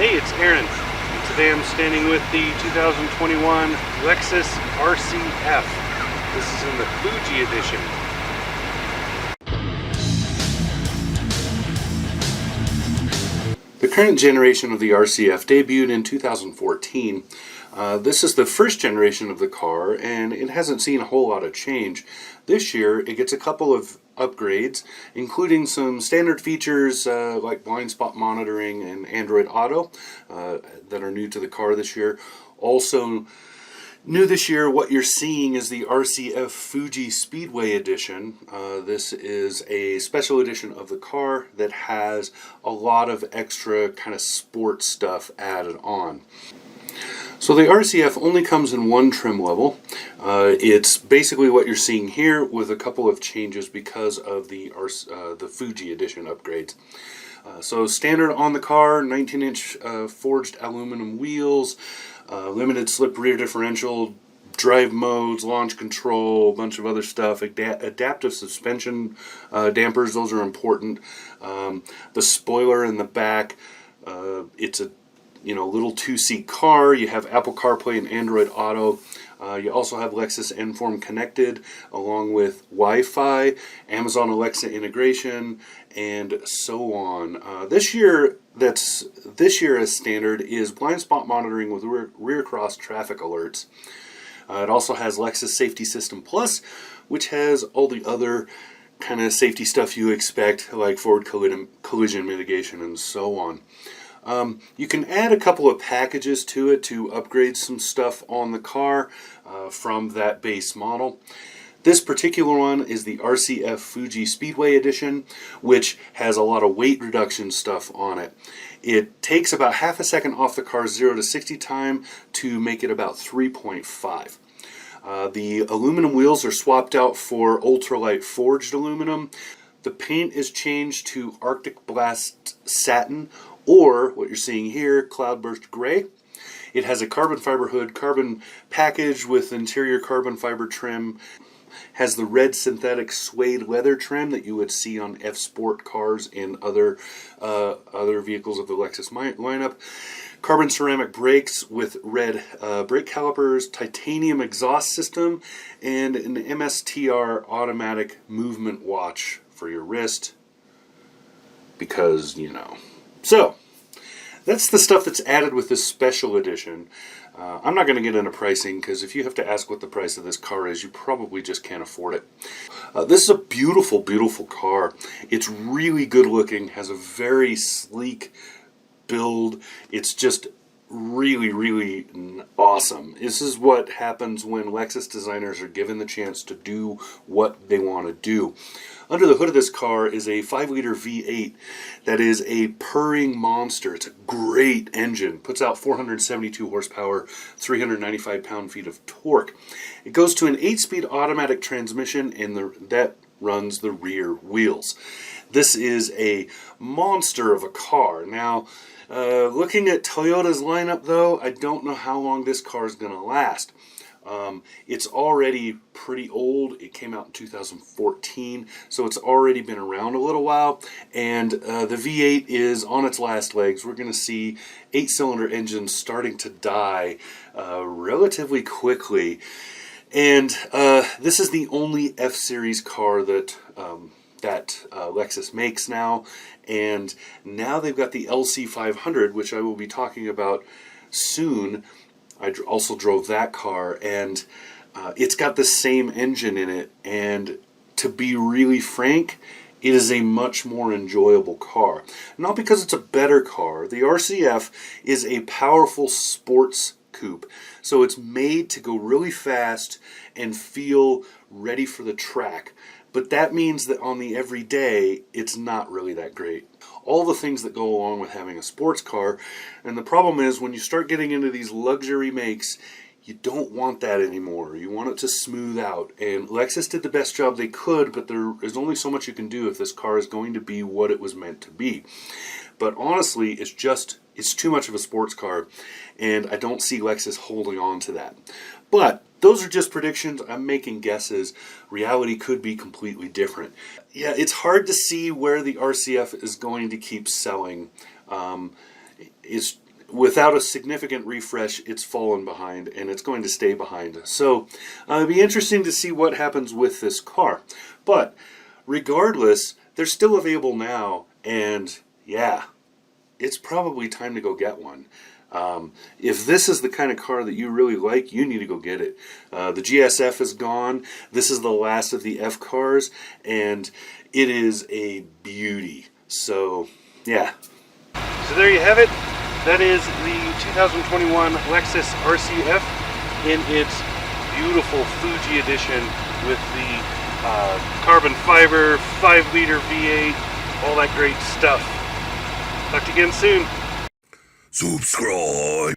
Hey, it's Aaron. Today I'm standing with the 2021 Lexus RCF. This is in the Fuji edition. The current generation of the RCF debuted in 2014. This is the first generation of the car, and it hasn't seen a whole lot of change. This year, it gets a couple of upgrades, including some standard features like blind spot monitoring and Android Auto that are new to the car this year. Also, new this year, what you're seeing is the RCF Fuji Speedway edition. This is a special edition of the car that has a lot of extra kind of sports stuff added on. So the RCF only comes in one trim level. It's basically what you're seeing here with a couple of changes because of the Fuji edition upgrades. So standard on the car, 19-inch forged aluminum wheels, limited slip rear differential, drive modes, launch control, a bunch of other stuff, adaptive suspension dampers, those are important. The spoiler in the back, it's a little two-seat car. You have Apple CarPlay and Android Auto. You also have Lexus Enform connected, along with Wi-Fi, Amazon Alexa integration, and so on. This year as standard is blind spot monitoring with rear cross traffic alerts. It also has Lexus Safety System Plus, which has all the other kind of safety stuff you expect, like forward collision mitigation and so on. You can add a couple of packages to it to upgrade some stuff on the car from that base model. This particular one is the RCF Fuji Speedway edition, which has a lot of weight reduction stuff on it. It takes about half a second off the car's 0 to 60 time to make it about 3.5. The aluminum wheels are swapped out for ultralight forged aluminum. The paint is changed to Arctic Blast Satin, or what you're seeing here, Cloudburst Gray. It has a carbon fiber hood, carbon package with interior carbon fiber trim. Has the red synthetic suede leather trim that you would see on F-Sport cars and other vehicles of the Lexus lineup. Carbon ceramic brakes with red brake calipers, titanium exhaust system, and an MSTR automatic movement watch for your wrist. Because, So, that's the stuff that's added with this special edition. I'm not going to get into pricing, because if you have to ask what the price of this car is, you probably just can't afford it. This is a beautiful, beautiful car. It's really good looking, has a very sleek build. It's just really, really awesome. This is what happens when Lexus designers are given the chance to do what they want to do. Under the hood of this car is a 5-liter V8 that is a purring monster. It's a great engine. Puts out 472 horsepower, 395 pound-feet of torque. It goes to an 8-speed automatic transmission, and that runs the rear wheels. This is a monster of a car. Now, looking at Toyota's lineup, though, I don't know how long this car is going to last. It's already pretty old. It came out in 2014, so it's already been around a little while, and the V8 is on its last legs. We're going to see 8-cylinder engines starting to die relatively quickly, and this is the only F-Series car that Lexus makes now, and now they've got the LC500, which I will be talking about soon. I also drove that car, and it's got the same engine in it, and to be really frank, it is a much more enjoyable car. Not because it's a better car. The RCF is a powerful sports coupe, so it's made to go really fast and feel ready for the track. But that means that on the everyday, it's not really that great. All the things that go along with having a sports car, and the problem is when you start getting into these luxury makes, you don't want that anymore. You want it to smooth out, and Lexus did the best job they could, but there is only so much you can do if this car is going to be what it was meant to be. But honestly, it's too much of a sports car, and I don't see Lexus holding on to that. But those are just predictions. I'm making guesses. Reality could be completely different. Yeah, it's hard to see where the RCF is going to keep selling. without a significant refresh, it's fallen behind, and it's going to stay behind. So it'll be interesting to see what happens with this car. But regardless, they're still available now, and yeah, it's probably time to go get one. If this is the kind of car that you really like, you need to go get it. The GSF is gone. This is the last of the F cars, and it is a beauty. So, yeah. So there you have it. That is the 2021 Lexus RCF in its beautiful Fuji edition with the carbon fiber, 5-liter V8, all that great stuff. Talk to you again soon. Subscribe.